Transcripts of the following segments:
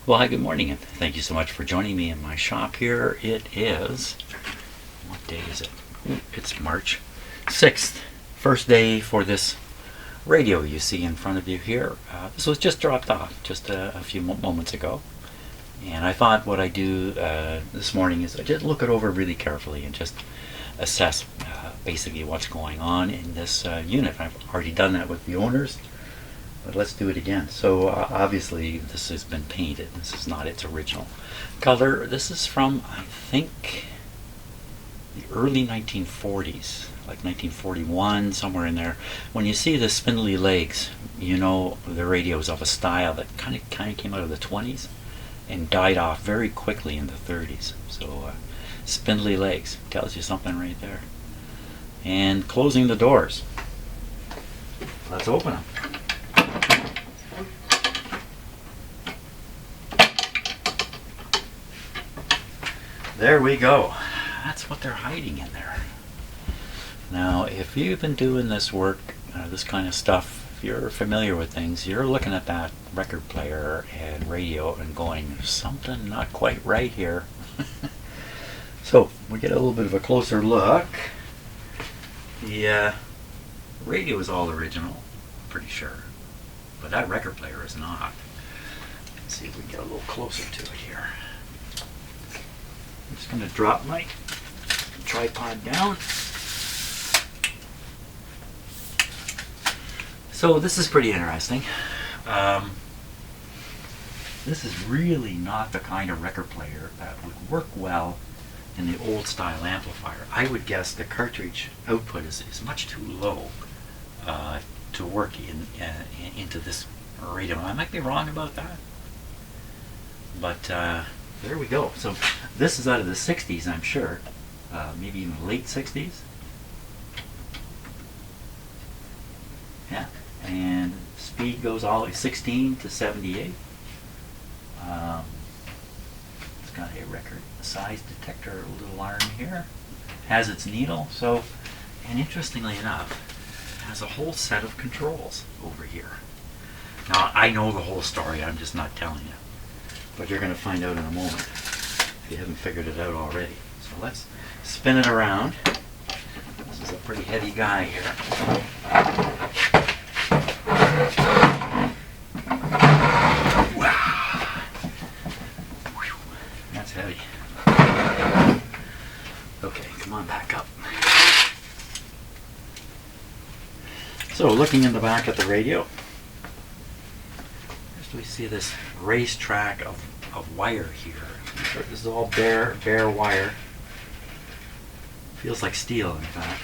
Well, hi, good morning, and thank you so much for joining me in my shop here. It is, what day is it? It's March 6th, first day for this radio you see in front of you here. This was just dropped off just a few moments ago, and I thought what I do this morning is I just look it over really carefully and just assess basically what's going on in this unit. I've already done that with the owners. But let's do it again. So obviously this has been painted. This is not its original color. This is from, I think, the early 1940s, like 1941, somewhere in there. When you see the spindly legs, you know the radio is of a style that kind of came out of the 20s and died off very quickly in the 30s. So spindly legs tells you something right there. And closing the doors. Let's open them. There we go. That's what they're hiding in there. Now, if you've been doing this work, this kind of stuff, if you're familiar with things, you're looking at that record player and radio and going, there's something not quite right here. So, we get a little bit of a closer look. The radio is all original, pretty sure. But that record player is not. Let's see if we can get a little closer to it here. I'm just going to drop my tripod down. So this is pretty interesting. This is really not the kind of record player that would work well in the old style amplifier. I would guess the cartridge output is much too low to work into this radio. I might be wrong about that, but there we go. So this is out of the 60s, I'm sure. Maybe even late 60s. Yeah. And speed goes all the way 16 to 78. It's got a record size detector little arm here. Has its needle. So, and interestingly enough, it has a whole set of controls over here. Now, I know the whole story. I'm just not telling you. But you're going to find out in a moment if you haven't figured it out already. So let's spin it around. This is a pretty heavy guy here. Wow. That's heavy. Okay, come on back up. So looking in the back at the radio, we see this racetrack of wire here. This is all bare wire. Feels like steel, in fact.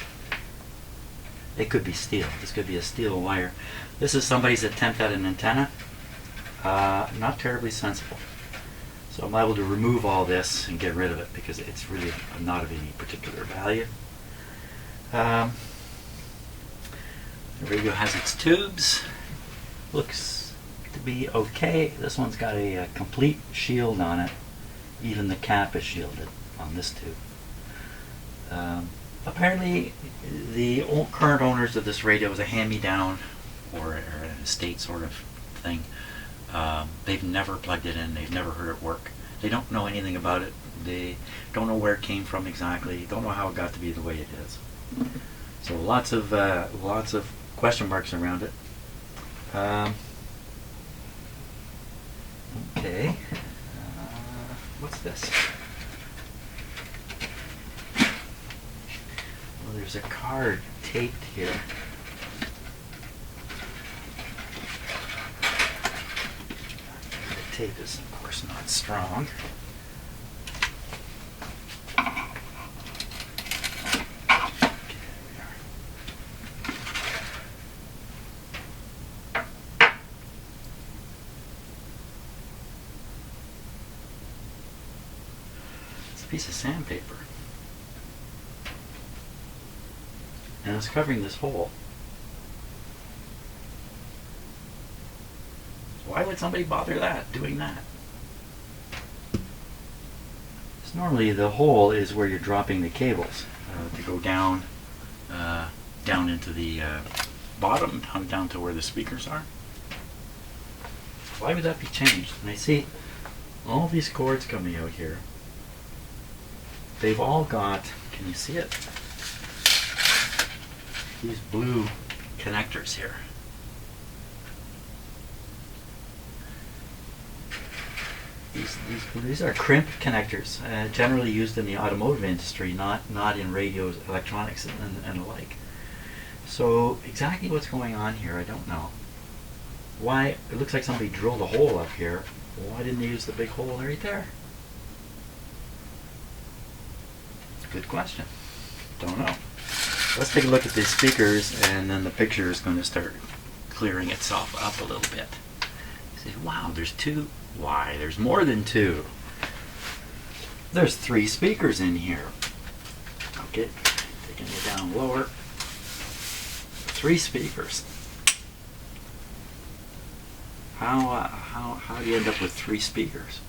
It could be steel. This could be a steel wire. This is somebody's attempt at an antenna. Not terribly sensible. So I'm able to remove all this and get rid of it because it's really not of any particular value. The radio has its tubes. Looks to be okay. This one's got a complete shield on it. Even the cap is shielded on this tube. Apparently the current owners of this radio is a hand-me-down or an estate sort of thing. They've never plugged it in. They've never heard it work. They don't know anything about it. They don't know where it came from exactly. Don't know how it got to be the way it is. So lots of question marks around it. Okay, what's this? Well, there's a card taped here. The tape is, of course, not strong. Piece of sandpaper, and it's covering this hole. Why would somebody bother doing that? So normally the hole is where you're dropping the cables to go down into the bottom, down to where the speakers are. Why would that be changed? And I see all these cords coming out here, they've all got, can you see it? These blue connectors here. These are crimp connectors, generally used in the automotive industry, not in radios, electronics, and the like. So exactly what's going on here, I don't know. Why, it looks like somebody drilled a hole up here. Why didn't they use the big hole right there? Good question. Don't know. Let's take a look at these speakers, and then the picture is going to start clearing itself up a little bit. You say, wow, there's two. Why, there's more than two. There's 3 speakers in here. Okay, taking it down lower. 3 speakers. How do you end up with 3 speakers?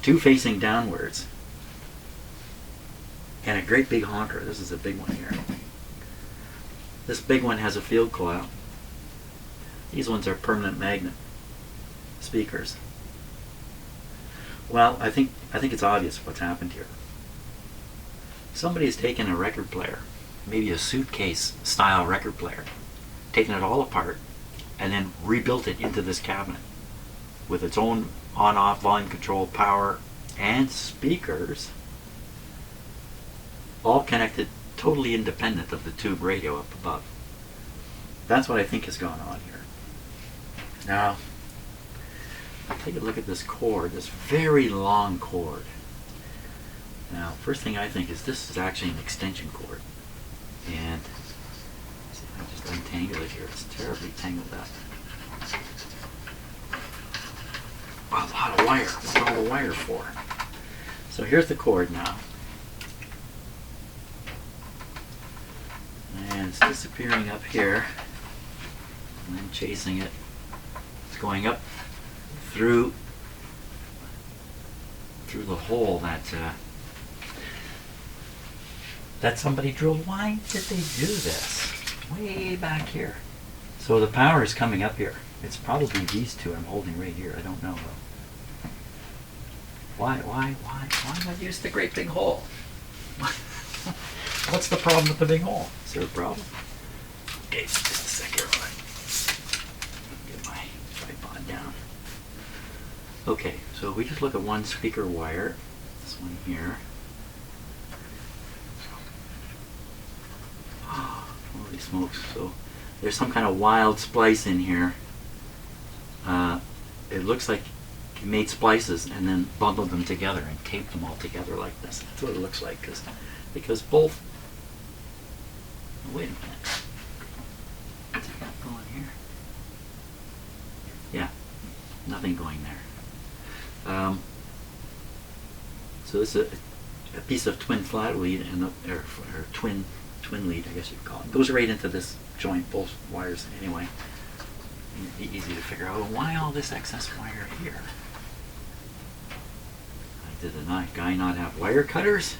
2 facing downwards. And a great big honker. This is a big one here. This big one has a field coil. These ones are permanent magnet speakers. Well, I think it's obvious what's happened here. Somebody has taken a record player, maybe a suitcase style record player, taken it all apart, and then rebuilt it into this cabinet with its own on-off volume control, power, and speakers, all connected, totally independent of the tube radio up above. That's what I think has gone on here. Now, take a look at this cord, this very long cord. Now, first thing I think is this is actually an extension cord. And see if I just untangle it here. It's terribly tangled up. Wow, a lot of wire. What's all the wire for? So here's the cord now. And it's disappearing up here. And then chasing it. It's going up through the hole that somebody drilled. Why did they do this? Way back here. So the power is coming up here. It's probably these two I'm holding right here. I don't know though. Why not use the great big hole? What's the problem with the big hole? Is there a problem? Okay, just a sec here. Get my tripod down. Okay, so we just look at one speaker wire. This one here. Holy smokes. So there's some kind of wild splice in here. It looks like he made splices and then bundled them together and taped them all together like this. That's what it looks like, because both. Oh, wait a minute. What's he got going here? Yeah, nothing going there. So this is a piece of twin flat lead and or twin lead, I guess you'd call it. Goes right into this joint, both wires anyway. It'd be easy to figure out, well, why all this excess wire here? Did the guy not have wire cutters?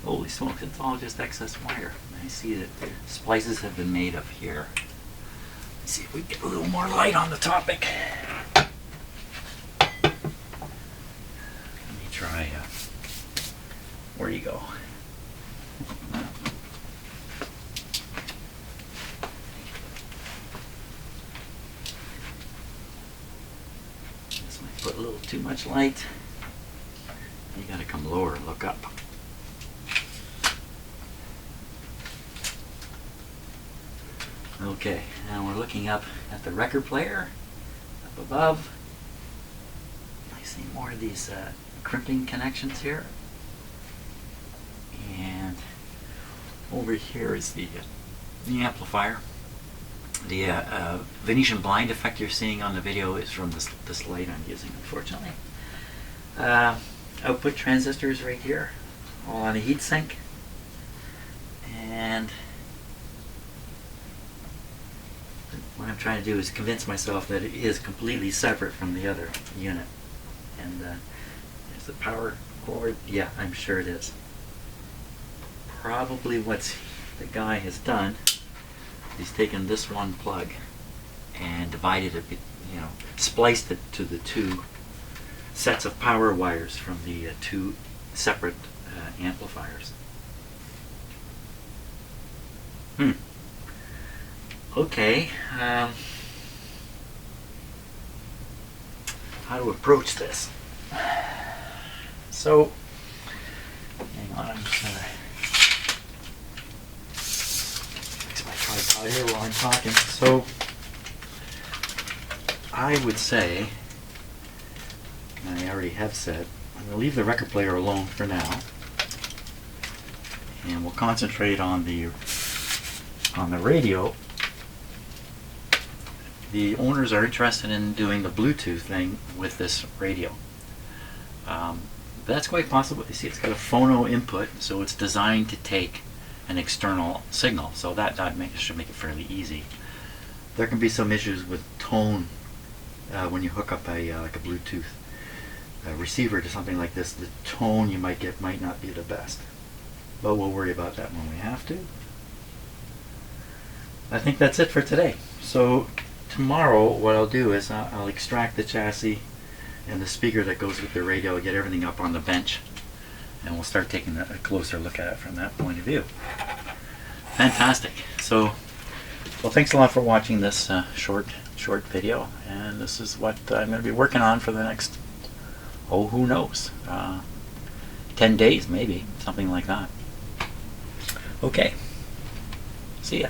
Holy smokes, it's all just excess wire. I see that splices have been made up here. Let's see if we can get a little more light on the topic. Let me try, where do you go? This might put a little too much light. You gotta come lower and look up. Okay, now we're looking up at the record player, up above. I see more of these crimping connections here. And over here is the amplifier. The Venetian blind effect you're seeing on the video is from this light I'm using, unfortunately. Output transistors right here, all on a heat sink. And what I'm trying to do is convince myself that it is completely separate from the other unit. And there's the power cord. Yeah, I'm sure it is. Probably what the guy has done, he's taken this one plug and divided it spliced it to the two sets of power wires from the two separate amplifiers. Okay, how to approach this? So, hang on, I'm just gonna fix my tripod here while I'm talking. So, I would say, and I already have said, I'm going to leave the record player alone for now, and we'll concentrate on the radio. The owners are interested in doing the Bluetooth thing with this radio. That's quite possible. You see, it's got a phono input, so it's designed to take an external signal. So that should make it fairly easy. There can be some issues with tone when you hook up like a Bluetooth receiver to something like this. The tone you might get might not be the best, but we'll worry about that when we have to. I think that's it for today. So tomorrow what I'll do is I'll extract the chassis and the speaker that goes with the radio, get everything up on the bench, and we'll start taking a closer look at it from that point of view. Fantastic. So, well, thanks a lot for watching this short video, and this is what I'm going to be working on for the next, who knows, 10 days maybe, something like that. Okay, see ya.